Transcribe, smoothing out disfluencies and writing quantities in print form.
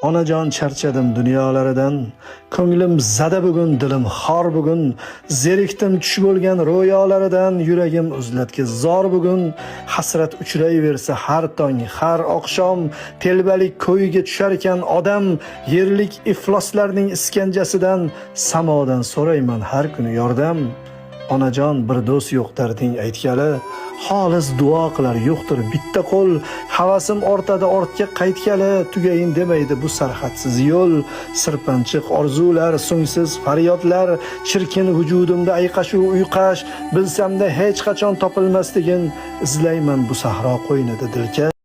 Onajon charchadim dunyolaridan, ko'nglim zada bugun, dilim xor bugun, zerikdim tush bo'lgan ro'yolaridan, yuragim uzlatga zor bugun, hasrat uchrayversa har tong, har oqshom, telbalik ko'yiga tushar ekan odam, yerlik ifloslarning iskanjasidan, samodan so'rayman har kuni yordam. Onajon bir do'st yo'q darding aytgali, xolis duo qilar yo'qdir bitta qo'l, havasim ortadi ortga qaytgali, tugayin demaydi bu sarhadsiz yo'l, sirpanchiq orzular, so'ngsiz faryodlar, chirkin vujudimda ayqashu uyqash, bilsamda hech qachon topilmasligin, izlayman bu sahro qo'ynida dilkash.